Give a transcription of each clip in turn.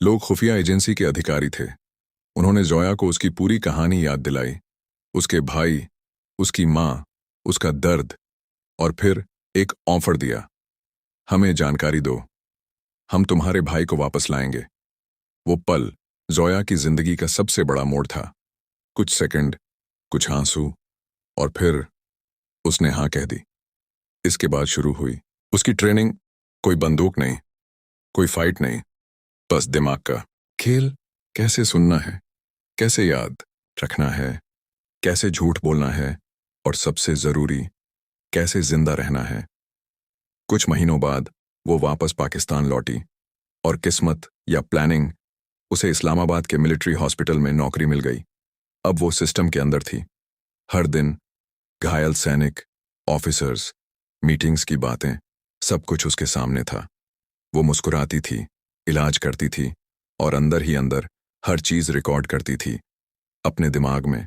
लोग खुफिया एजेंसी के अधिकारी थे। उन्होंने जोया को उसकी पूरी कहानी याद दिलाई, उसके भाई, उसकी माँ, उसका दर्द, और फिर एक ऑफर दिया, हमें जानकारी दो, हम तुम्हारे भाई को वापस लाएंगे। वो पल जोया की जिंदगी का सबसे बड़ा मोड़ था। कुछ सेकंड, कुछ आंसू, और फिर उसने हाँ कह दी। इसके बाद शुरू हुई उसकी ट्रेनिंग। कोई बंदूक नहीं, कोई फाइट नहीं, बस दिमाग का खेल। कैसे सुनना है, कैसे याद रखना है, कैसे झूठ बोलना है, और सबसे जरूरी, कैसे जिंदा रहना है। कुछ महीनों बाद वो वापस पाकिस्तान लौटी, और किस्मत या प्लानिंग उसे इस्लामाबाद के मिलिट्री हॉस्पिटल में नौकरी मिल गई। अब वो सिस्टम के अंदर थी। हर दिन घायल सैनिक, ऑफिसर्स, मीटिंग्स की बातें, सब कुछ उसके सामने था। वो मुस्कुराती थी, इलाज करती थी, और अंदर ही अंदर हर चीज रिकॉर्ड करती थी अपने दिमाग में।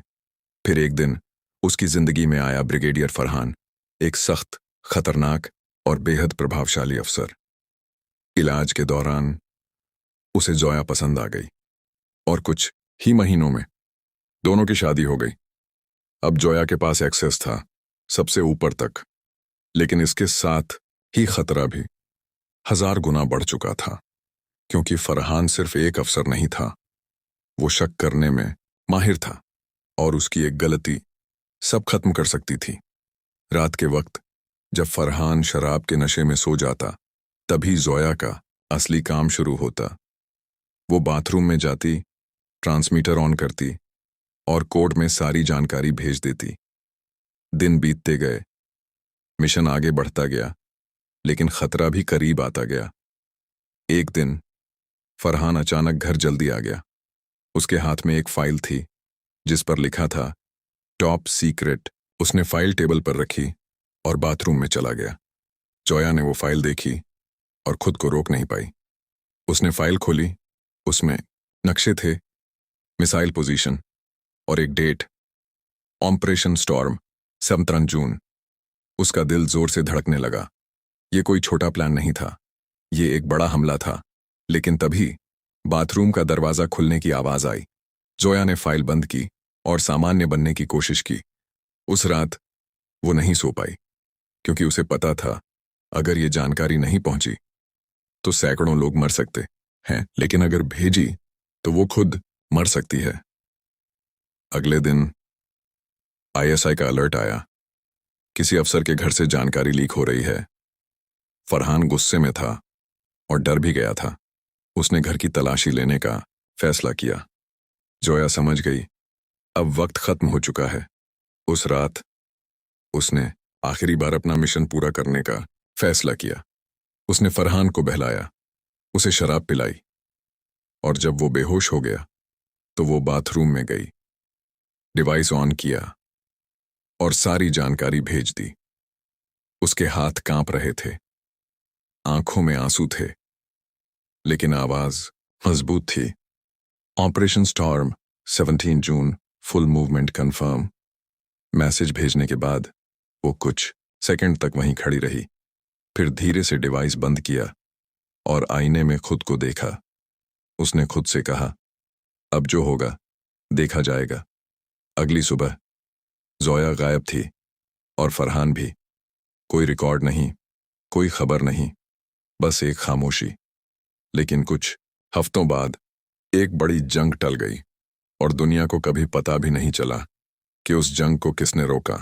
फिर एक दिन उसकी जिंदगी में आया ब्रिगेडियर फरहान, एक सख्त, खतरनाक और बेहद प्रभावशाली अफसर। इलाज के दौरान उसे जोया पसंद आ गई, और कुछ ही महीनों में दोनों की शादी हो गई। अब जोया के पास एक्सेस था सबसे ऊपर तक, लेकिन इसके साथ ही खतरा भी 1000 गुना बढ़ चुका था, क्योंकि फरहान सिर्फ एक अफसर नहीं था, वो शक करने में माहिर था, और उसकी एक गलती सब खत्म कर सकती थी। रात के वक्त जब फरहान शराब के नशे में सो जाता, तभी जोया का असली काम शुरू होता। वो बाथरूम में जाती, ट्रांसमीटर ऑन करती, और कोड में सारी जानकारी भेज देती। दिन बीतते गए, मिशन आगे बढ़ता गया, लेकिन खतरा भी करीब आता गया। एक दिन फरहान अचानक घर जल्दी आ गया। उसके हाथ में एक फाइल थी जिस पर लिखा था टॉप सीक्रेट। उसने फाइल टेबल पर रखी और बाथरूम में चला गया। जोया ने वो फाइल देखी और खुद को रोक नहीं पाई। उसने फाइल खोली, उसमें नक्शे थे, मिसाइल पोजीशन, और एक डेट, ऑपरेशन स्टॉर्म, 17 जून। उसका दिल जोर से धड़कने लगा। ये कोई छोटा प्लान नहीं था, ये एक बड़ा हमला था। लेकिन तभी बाथरूम का दरवाजा खुलने की आवाज आई। जोया ने फाइल बंद की और सामान्य बनने की कोशिश की। उस रात वो नहीं सो पाई, क्योंकि उसे पता था अगर ये जानकारी नहीं पहुंची तो सैकड़ों लोग मर सकते हैं, लेकिन अगर भेजी तो वो खुद मर सकती है। अगले दिन आईएसआई का अलर्ट आया, किसी अफसर के घर से जानकारी लीक हो रही है। फरहान गुस्से में था और डर भी गया था। उसने घर की तलाशी लेने का फैसला किया। जोया समझ गई, अब वक्त खत्म हो चुका है। उस रात उसने आखिरी बार अपना मिशन पूरा करने का फैसला किया। उसने फरहान को बहलाया, उसे शराब पिलाई, और जब वो बेहोश हो गया तो वो बाथरूम में गई, डिवाइस ऑन किया और सारी जानकारी भेज दी। उसके हाथ कांप रहे थे, आंखों में आंसू थे, लेकिन आवाज मजबूत थी। ऑपरेशन स्टॉर्म, 17 जून, फुल मूवमेंट कंफर्म। मैसेज भेजने के बाद वो कुछ सेकंड तक वहीं खड़ी रही, फिर धीरे से डिवाइस बंद किया और आईने में खुद को देखा। उसने खुद से कहा, अब जो होगा देखा जाएगा। अगली सुबह जोया गायब थी, और फरहान भी। कोई रिकॉर्ड नहीं, कोई खबर नहीं, बस एक खामोशी। लेकिन कुछ हफ्तों बाद एक बड़ी जंग टल गई, और दुनिया को कभी पता भी नहीं चला कि उस जंग को किसने रोका।